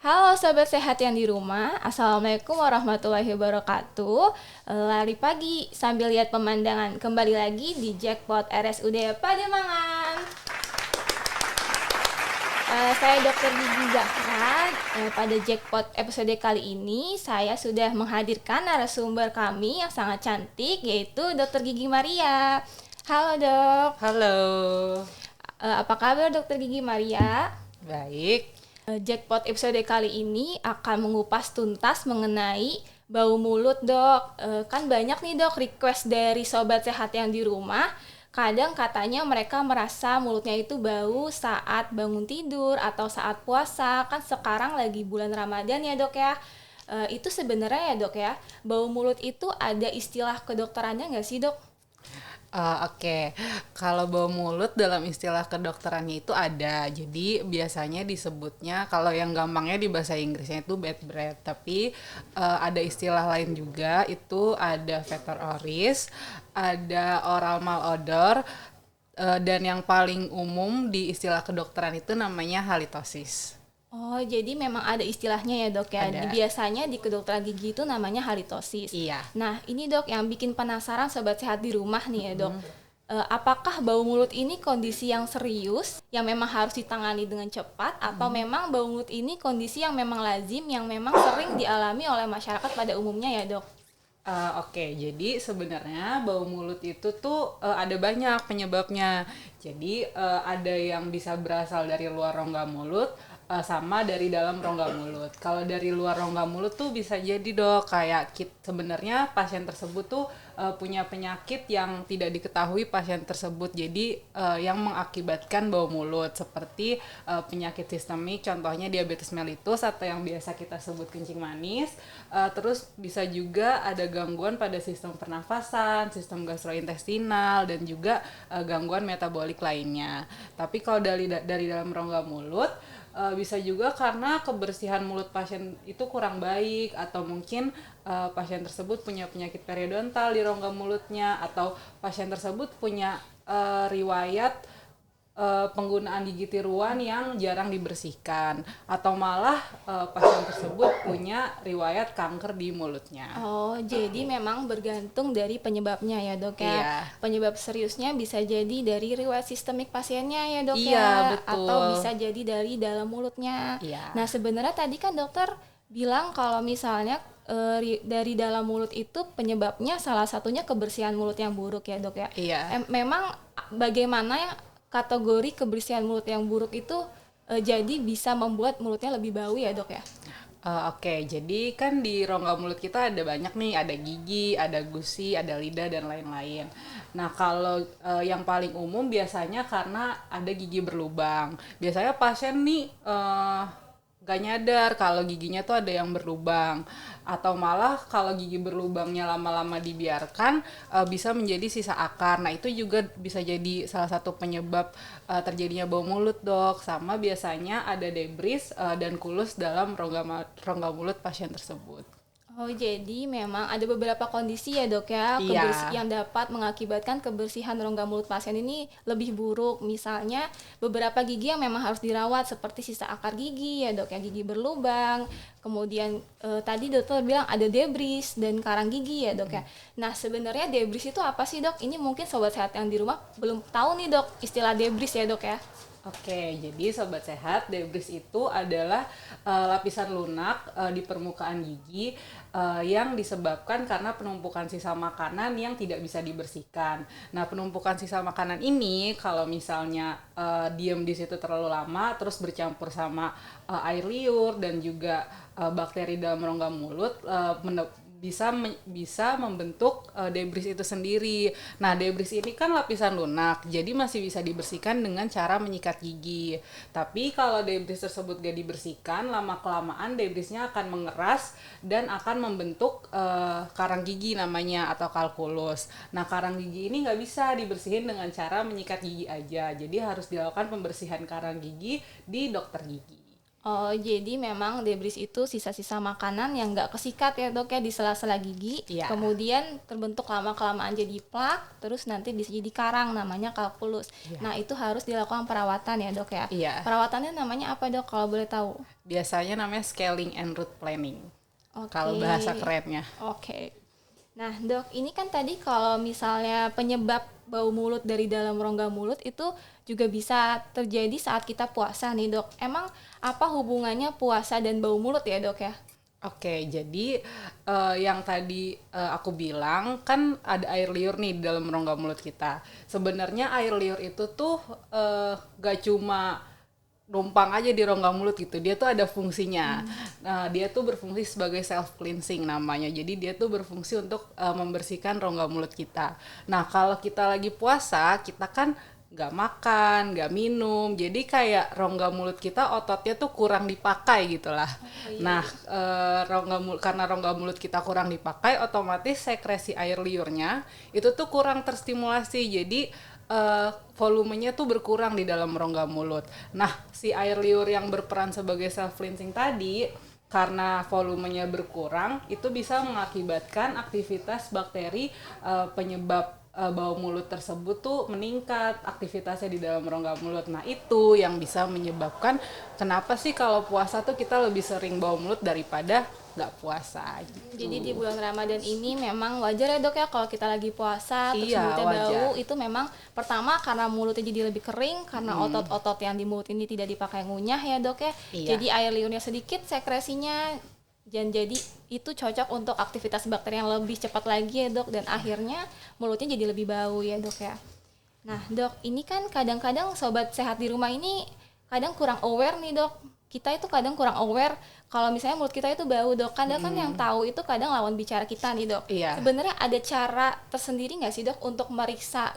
Halo sobat sehat yang di rumah, Assalamualaikum warahmatullahi wabarakatuh. Lari pagi sambil lihat pemandangan, kembali lagi di Jackpot RSUD Pademangan. Saya Dr. Gigi Zahra. Pada Jackpot episode kali ini saya sudah menghadirkan narasumber kami yang sangat cantik, yaitu Dr. Gigi Maria. Halo dok. Halo. Apa kabar Dr. Gigi Maria? Baik. Jackpot episode kali ini akan mengupas tuntas mengenai bau mulut dok. Kan banyak nih dok request dari sobat sehat yang di rumah. Kadang katanya mereka merasa mulutnya itu bau saat bangun tidur atau saat puasa. Kan sekarang lagi bulan Ramadan ya dok ya. Itu sebenarnya ya dok ya, bau mulut itu ada istilah kedokterannya nggak sih dok? Oke. Kalau bau mulut dalam istilah kedokterannya itu ada. Jadi biasanya disebutnya, kalau yang gampangnya di bahasa Inggrisnya itu bad breath. Tapi ada istilah lain juga, itu ada fetor oris, ada oral malodor, dan yang paling umum di istilah kedokteran itu namanya halitosis. Oh, jadi memang ada istilahnya ya dok ya. Ada. Biasanya di kedokteran gigi itu namanya halitosis. Iya. Nah, ini dok yang bikin penasaran sobat sehat di rumah nih ya dok. Apakah bau mulut ini kondisi yang serius yang memang harus ditangani dengan cepat atau memang bau mulut ini kondisi yang memang lazim yang memang sering dialami oleh masyarakat pada umumnya ya dok? Oke, jadi sebenarnya bau mulut itu tuh ada banyak penyebabnya. Jadi ada yang bisa berasal dari luar rongga mulut, sama dari dalam rongga mulut. Kalau dari luar rongga mulut tuh bisa jadi dok, kayak sebenarnya pasien tersebut tuh punya penyakit yang tidak diketahui pasien tersebut. Jadi yang mengakibatkan bau mulut seperti penyakit sistemik, contohnya diabetes mellitus atau yang biasa kita sebut kencing manis. Terus bisa juga ada gangguan pada sistem pernafasan, sistem gastrointestinal, dan juga gangguan metabolik lainnya. Tapi kalau dari dalam rongga mulut, bisa juga karena kebersihan mulut pasien itu kurang baik, atau mungkin pasien tersebut punya penyakit periodontal di rongga mulutnya, atau pasien tersebut punya riwayat penggunaan gigi tiruan yang jarang dibersihkan, atau malah pasien tersebut punya riwayat kanker di mulutnya. Oh, jadi memang bergantung dari penyebabnya ya dok ya. Iya. Penyebab seriusnya bisa jadi dari riwayat sistemik pasiennya ya dok Iya, ya. betul. Atau bisa jadi dari dalam mulutnya. Iya. Nah sebenarnya tadi kan dokter bilang kalau misalnya dari dalam mulut itu penyebabnya salah satunya kebersihan mulut yang buruk ya dok ya. Iya. Memang bagaimana ya kategori kebersihan mulut yang buruk itu jadi bisa membuat mulutnya lebih bau ya dok ya? Oke, jadi kan di rongga mulut kita ada banyak nih, ada gigi, ada gusi, ada lidah, dan lain-lain. Nah, kalau yang paling umum biasanya karena ada gigi berlubang. Biasanya pasien nih gak nyadar kalau giginya tuh ada yang berlubang, atau malah kalau gigi berlubangnya lama-lama dibiarkan bisa menjadi sisa akar. Nah, itu juga bisa jadi salah satu penyebab terjadinya bau mulut dok. Sama biasanya ada debris dan kulus dalam rongga mulut pasien tersebut. Oh, jadi memang ada beberapa kondisi ya dok ya, Iya. yang dapat mengakibatkan kebersihan rongga mulut pasien ini lebih buruk. Misalnya beberapa gigi yang memang harus dirawat seperti sisa akar gigi ya dok ya, gigi berlubang. Kemudian tadi dokter bilang ada debris dan karang gigi ya dok ya. Nah sebenarnya debris itu apa sih dok? Ini mungkin sobat sehat yang di rumah belum tahu nih dok istilah debris ya dok ya. Oke, jadi sobat sehat, debris itu adalah lapisan lunak di permukaan gigi yang disebabkan karena penumpukan sisa makanan yang tidak bisa dibersihkan. Nah, penumpukan sisa makanan ini kalau misalnya diam di situ terlalu lama, terus bercampur sama air liur dan juga bakteri dalam rongga mulut, bisa membentuk debris itu sendiri. Nah, debris ini kan lapisan lunak, jadi masih bisa dibersihkan dengan cara menyikat gigi. Tapi kalau debris tersebut gak dibersihkan, lama-kelamaan debrisnya akan mengeras dan akan membentuk karang gigi namanya, atau kalkulus. Nah, karang gigi ini gak bisa dibersihin dengan cara menyikat gigi aja, jadi harus dilakukan pembersihan karang gigi di dokter gigi. Oh, jadi memang debris itu sisa-sisa makanan yang nggak kesikat ya dok ya di sela-sela gigi, Iya. kemudian terbentuk lama-kelamaan jadi plak, terus nanti bisa jadi karang namanya kalkulus. Iya. Nah itu harus dilakukan perawatan ya dok ya. Iya. Perawatannya namanya apa dok kalau boleh tahu? Biasanya namanya scaling and root planning. Oke. Kalau bahasa kerennya. Oke. Nah, dok, ini kan tadi kalau misalnya penyebab bau mulut dari dalam rongga mulut itu juga bisa terjadi saat kita puasa nih, dok. Emang apa hubungannya puasa dan bau mulut ya, dok ya? Oke, jadi yang tadi aku bilang kan ada air liur nih di dalam rongga mulut kita. Sebenarnya air liur itu tuh gak cuma numpang aja di rongga mulut gitu, dia tuh ada fungsinya. Nah, dia tuh berfungsi sebagai self cleansing namanya. Jadi dia tuh berfungsi untuk membersihkan rongga mulut kita. Nah, kalau kita lagi puasa, kita kan nggak makan, nggak minum, jadi kayak rongga mulut kita ototnya tuh kurang dipakai gitulah. Nah, karena rongga mulut kita kurang dipakai, otomatis sekresi air liurnya itu tuh kurang terstimulasi. Jadi volumenya tuh berkurang di dalam rongga mulut. Nah, si air liur yang berperan sebagai self cleansing tadi, karena volumenya berkurang, itu bisa mengakibatkan aktivitas bakteri penyebab bau mulut tersebut tuh meningkat aktivitasnya di dalam rongga mulut. Nah, itu yang bisa menyebabkan kenapa sih kalau puasa tuh kita lebih sering bau mulut daripada nggak puasa gitu. Jadi di bulan Ramadan ini memang wajar ya dok ya kalau kita lagi puasa terus Iya, mulutnya wajar. bau, itu memang pertama karena mulutnya jadi lebih kering karena otot-otot yang di mulut ini tidak dipakai ngunyah ya dok ya. Iya. Jadi air liurnya sedikit, sekresinya dan jadi itu cocok untuk aktivitas bakteri yang lebih cepat lagi ya dok, dan akhirnya mulutnya jadi lebih bau ya dok ya. Nah dok, ini kan kadang-kadang sobat sehat di rumah ini kadang kurang aware nih dok. Kita itu kadang kurang aware kalau misalnya mulut kita itu bau dok. Kadang kan yang tahu itu kadang lawan bicara kita nih dok. Iya. Sebenarnya ada cara tersendiri nggak sih dok untuk meriksa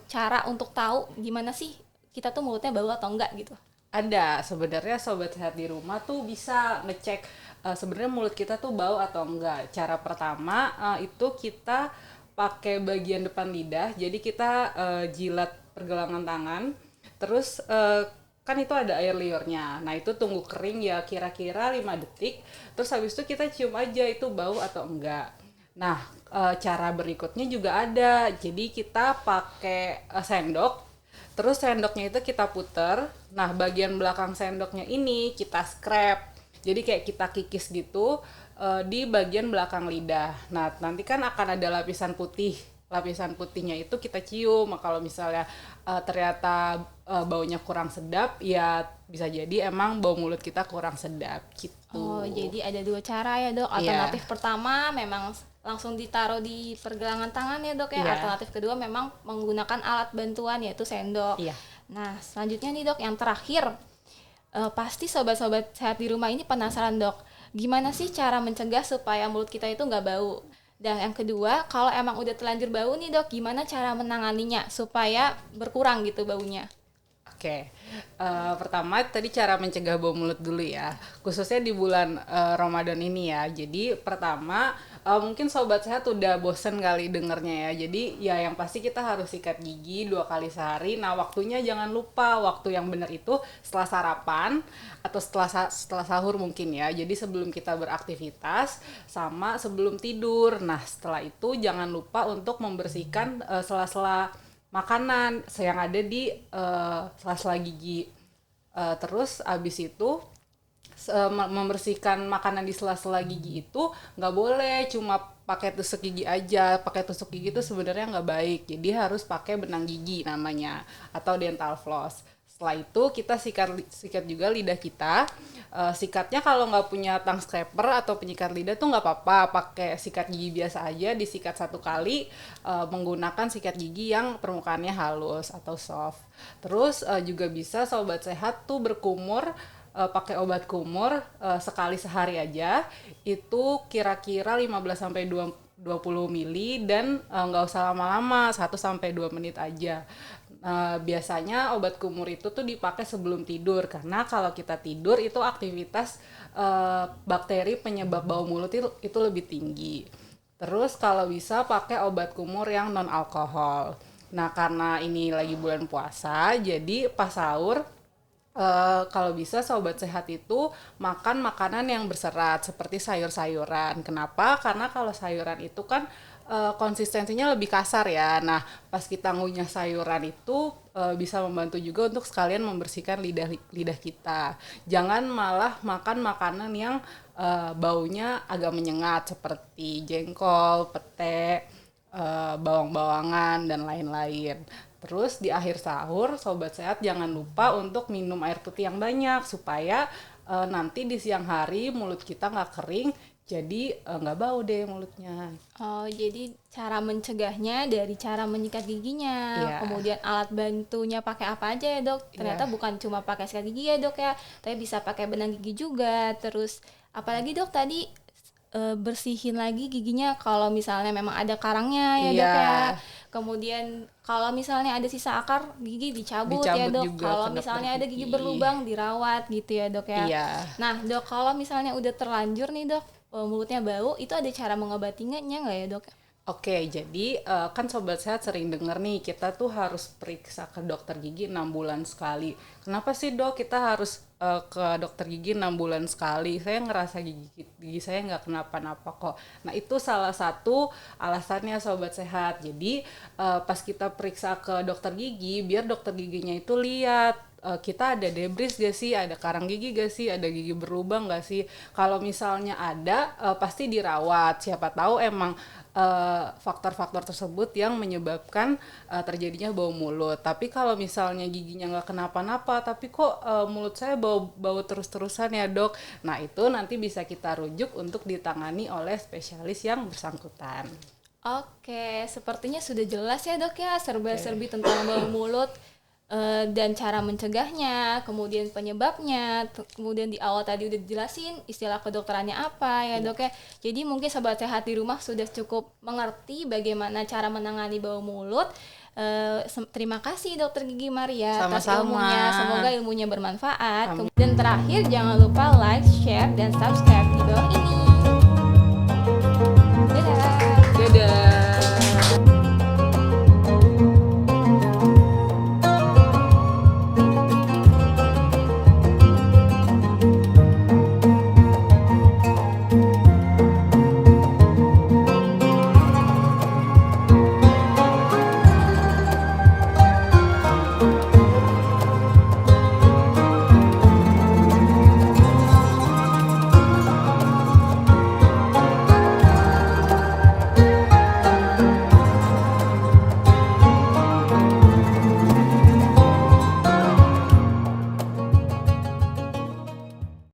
cara untuk tahu gimana sih kita tuh mulutnya bau atau enggak gitu? Ada, sebenarnya sobat sehat di rumah tuh bisa ngecek sebenarnya mulut kita tuh bau atau enggak. Cara pertama itu kita pakai bagian depan lidah, jadi kita jilat pergelangan tangan, terus kan itu ada air liurnya. Nah, itu tunggu kering ya kira-kira 5 detik, terus habis itu kita cium aja itu bau atau enggak. Nah, cara berikutnya juga ada. Jadi kita pakai sendok. Terus sendoknya itu kita puter. Nah, bagian belakang sendoknya ini kita scrape. Jadi kayak kita kikis gitu di bagian belakang lidah. Nah, nanti kan akan ada lapisan putih. Lapisan putihnya itu kita cium. Kalau misalnya ternyata baunya kurang sedap, ya bisa jadi emang bau mulut kita kurang sedap gitu. Oh, jadi ada dua cara ya dok. Alternatif pertama memang langsung ditaruh di pergelangan tangan ya dok ya. Iya. Alternatif kedua memang menggunakan alat bantuan yaitu sendok. Iya. Nah, selanjutnya nih dok, yang terakhir, pasti sobat-sobat sehat di rumah ini penasaran dok, gimana sih cara mencegah supaya mulut kita itu nggak bau? Dan yang kedua, kalau emang udah terlanjur bau nih dok, gimana cara menanganinya supaya berkurang gitu baunya? Oke, pertama tadi cara mencegah bau mulut dulu ya, khususnya di bulan Ramadan ini ya. Jadi pertama mungkin sobat sehat udah bosen kali dengernya ya. Jadi ya yang pasti kita harus sikat gigi 2 kali sehari. Nah waktunya jangan lupa, waktu yang benar itu setelah sarapan atau setelah sahur mungkin ya. Jadi sebelum kita beraktivitas sama sebelum tidur. Nah setelah itu jangan lupa untuk membersihkan sela-sela makanan yang ada di sela-sela gigi. Terus abis itu membersihkan makanan di sela-sela gigi itu nggak boleh cuma pakai tusuk gigi aja. Pakai tusuk gigi itu sebenarnya nggak baik. Jadi harus pakai benang gigi namanya atau dental floss. Setelah itu kita sikat juga lidah kita. Sikatnya kalau nggak punya tongue scraper atau penyikat lidah tuh nggak apa-apa, pakai sikat gigi biasa aja, disikat 1 kali menggunakan sikat gigi yang permukaannya halus atau soft. Terus juga bisa sobat sehat tuh berkumur pakai obat kumur sekali sehari aja, itu kira-kira 15-20 mili dan nggak usah lama-lama, 1-2 menit aja. Biasanya obat kumur itu tuh dipakai sebelum tidur, karena kalau kita tidur itu aktivitas bakteri penyebab bau mulut itu lebih tinggi. Terus kalau bisa pakai obat kumur yang non alkohol. Nah karena ini lagi bulan puasa, jadi pas sahur Kalau bisa sobat sehat itu makan makanan yang berserat seperti sayur-sayuran. Kenapa? Karena kalau sayuran itu kan konsistensinya lebih kasar ya. Nah, pas kita ngunyah sayuran itu bisa membantu juga untuk sekalian membersihkan lidah kita. Jangan malah makan makanan yang baunya agak menyengat seperti jengkol, pete, bawang-bawangan dan lain-lain. Terus di akhir sahur, sobat sehat jangan lupa untuk minum air putih yang banyak supaya nanti di siang hari mulut kita nggak kering, jadi nggak bau deh mulutnya. Oh, jadi cara mencegahnya dari cara menyikat giginya, Iya, kemudian alat bantunya pakai apa aja ya dok? Ternyata iya, bukan cuma pakai sikat gigi ya dok ya, tapi bisa pakai benang gigi juga. Terus apalagi dok tadi bersihin lagi giginya kalau misalnya memang ada karangnya ya dok iya, ya. Kemudian kalau misalnya ada sisa akar gigi dicabut ya dicabut dok. juga Kalau ke dokter misalnya ada gigi gigi. berlubang dirawat gitu ya dok ya. Iya. Nah dok kalau misalnya udah terlanjur nih dok, mulutnya bau, itu ada cara mengobatinya nggak ya dok? Oke, jadi kan sobat sehat sering denger nih kita tuh harus periksa ke dokter gigi 6 bulan sekali. Kenapa sih dok kita harus ke dokter gigi 6 bulan sekali? Saya ngerasa gigi saya nggak kenapa-napa kok. Nah itu salah satu alasannya sobat sehat. Jadi pas kita periksa ke dokter gigi, biar dokter giginya itu lihat kita ada debris gak sih, ada karang gigi gak sih, ada gigi berlubang gak sih. Kalau misalnya ada, pasti dirawat. Siapa tahu emang faktor-faktor tersebut yang menyebabkan terjadinya bau mulut. Tapi kalau misalnya giginya nggak kenapa-napa, tapi kok mulut saya bau terus-terusan ya dok. Nah itu nanti bisa kita rujuk untuk ditangani oleh spesialis yang bersangkutan. Oke, sepertinya sudah jelas ya dok ya Oke. serba-serbi tentang bau mulut, dan cara mencegahnya, kemudian penyebabnya, kemudian di awal tadi udah dijelasin istilah kedokterannya apa ya dok ya. Jadi mungkin sobat sehat di rumah sudah cukup mengerti bagaimana cara menangani bau mulut. Terima kasih dokter Gigi Maria atas Sama-sama. ilmunya, semoga ilmunya bermanfaat. Dan terakhir jangan lupa like, share, dan subscribe di bawah ini.